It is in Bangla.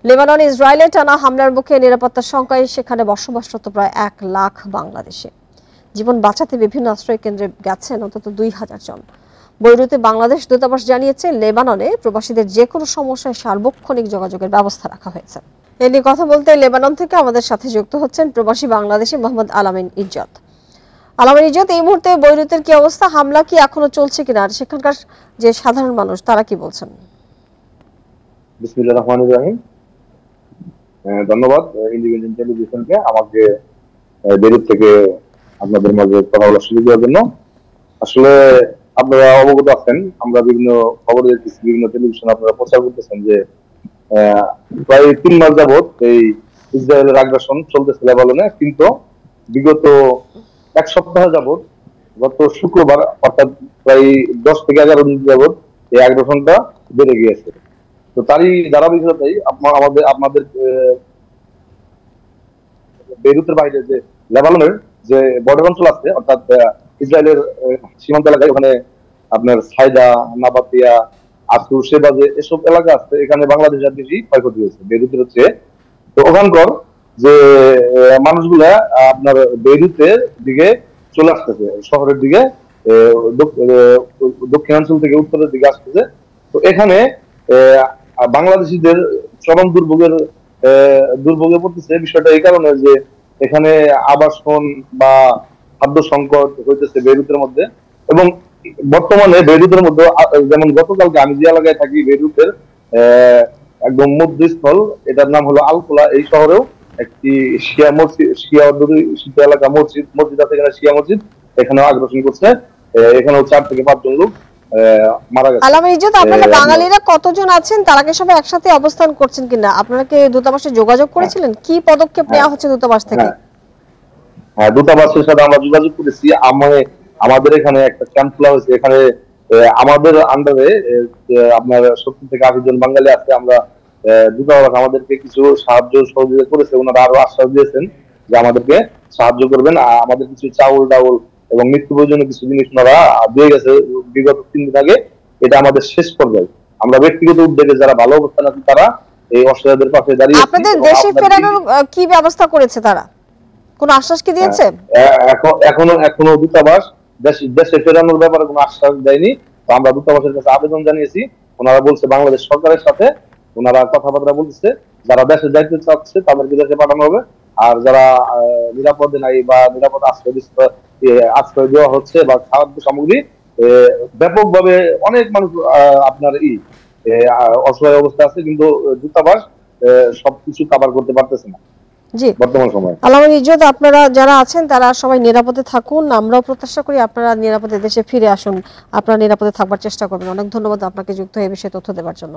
লেবাননে ইসরায়েলের টানা হামলার মুখে নিরাপত্তার শঙ্কায় সেখানে বসবাসরত প্রায় 1 লাখ বাংলাদেশি। জীবন বাঁচাতে বিভিন্ন আশ্রয় কেন্দ্রে গেছেন অন্তত 2000 জন। বৈরুতে বাংলাদেশ দূতাবাস জানিয়েছে, লেবাননে প্রবাসীদের যে কোনো সমস্যায় সার্বক্ষণিক যোগাযোগের ব্যবস্থা রাখা হয়েছে। এ নিয়ে কথা বলতে লেবানন থেকে আমাদের সাথে যুক্ত হচ্ছেন প্রবাসী বাংলাদেশি মোহাম্মদ আলামিন ইজ্জত। আলামিন ইজ্জত, এই মুহূর্তে বৈরুতের কি অবস্থা? হামলা কি এখনো চলছে কিনা, আর সেখানকার যে সাধারণ মানুষ তারা কি বলছেন? বিসমিল্লাহির রহমানির রহিম। ধন্যবাদ ইন্ডিপেন্ডেন্ট টেলিভিশনকে আমাকে বেরুত থেকে আপনাদের মাঝে কথা বলার সুযোগ দেওয়ার জন্য। আসলে আপনারা অবগত আছেন, আমরা বিভিন্ন খবর দেখতেছি, বিভিন্ন টেলিভিশন আপনারা প্রচার করতেছেন যে প্রায় 3 মাস যাবত এই ইসরায়েলের আগ্রাসন চলতেছে লেবাননে, কিন্তু বিগত 1 সপ্তাহ যাবত, গত শুক্রবার অর্থাৎ প্রায় 10 থেকে 11 দিন যাবত এই আগ্রাসনটা বেড়ে গিয়েছে। তো তারই ধারাবাহিকতাই আপনাদের বেইরুতের বাইরে যে লেবাননের যে বর্ডার অঞ্চল আছে, অর্থাৎ ইসরায়েলের সীমান্ত এলাকায়, ওখানে আপনার সাইদা, নাবাতিয়া, আসুর, শেবাজে এসব এলাকা আছে, এখানে বাংলাদেশের বেশি ক্ষয়ক্ষতি হয়েছে বেইরুতের হচ্ছে। তো ওখানকার যে মানুষগুলা আপনার বেইরুতের দিকে চলে আসতেছে, শহরের দিকে, দক্ষিণাঞ্চল থেকে উত্তরের দিকে আসতেছে। তো এখানে বাংলাদেশিদের চরম দুর্ভোগে পড়তেছে। বিষয়টা এই কারণে যে এখানে আবাসন বা খাদ্য সংকট হইতেছে বেইরুতের মধ্যে, এবং বর্তমানে বেইরুতের মধ্যে, যেমন গতকালকে আমি যে এলাকায় থাকি বেইরুতের একদম মধ্যস্থল, এটার নাম হলো আলকোলা, এই শহরেও একটি শিয়া মসজিদ, শিয়া অধ্যুষিত এলাকা, মসজিদ আছে এখানে, শিয়া মসজিদ, এখানেও আগ্রাসন করছে। এখানেও 4 থেকে 5 জন লোক মারা গেছে। আলামিন ইজ্জত, আপনারা বাঙালিরা কতজন আছেন? তারা কি সবাই একসাথে অবস্থান করছেন কিনা? আপনারা কি দূতাবাসে যোগাযোগ করেছিলেন? কি পদক্ষেপ নেওয়া হচ্ছে দূতাবাস থেকে? হ্যাঁ, দূতাবাসের সাথে আমরা যোগাযোগ করেছি। আমাদের এখানে একটা ক্যাম্প খোলা হয়েছে, এখানে আমাদের আন্ডারে আপনার 70 থেকে 80 জন বাঙালি আছে। আমরা দূতাবাস আমাদেরকে কিছু সাহায্য সহযোগিতা করেছে, ওনারা আরো আশ্বাস দিয়েছেন যে আমাদেরকে সাহায্য করবেন। আমাদের কিছু চাউল ডাউল এবং নিত্য প্রয়োজনীয় কিছু জিনিস ওনারা দিয়ে গেছে বিগত 3 দিন আগে। এটা আমাদের শেষ পর্যায়ে। আমরা ব্যক্তিগত উদ্যোগে যারা ভালো অবস্থান আছে তারা এই অসহায়দের পাশে দাঁড়িয়ে। আপনাদের দেশে ফেরানোর কি ব্যবস্থা করেছে তারা? কোন আশ্বাস কি দিয়েছে? এখনো দূতাবাস দেশে ফেরানোর ব্যাপারে কোনো আশ্বাস দেয়নি। তো আমরা দূতাবাসের কাছে আবেদন জানিয়েছি, ওনারা বলছে বাংলাদেশ সরকারের সাথে ওনারা কথাবার্তা বলছে, যারা দেশে যাইতে চাচ্ছে তাদেরকে দেশে পাঠানো হবে, আর যারা নিরাপদে নাই বা নিরাপদ আশ্রয় দেওয়া হচ্ছে বা খাদ্য সামগ্রী ব্যাপকভাবে অনেক মানুষ আপনার অসহায় অবস্থা আছে, কিন্তু দূতাবাস সবকিছু কভার করতে পারতেছে না জি বর্তমান সময়ে। আলামিন ইজ্জত, আপনারা যারা আছেন তারা সবাই নিরাপদে থাকুন। আমরাও প্রত্যাশা করি আপনারা নিরাপদে দেশে ফিরে আসুন। আপনারা নিরাপদে থাকবার চেষ্টা করবেন। অনেক ধন্যবাদ আপনাকে যুক্ত হয়ে এই বিষয়ে তথ্য দেওয়ার জন্য।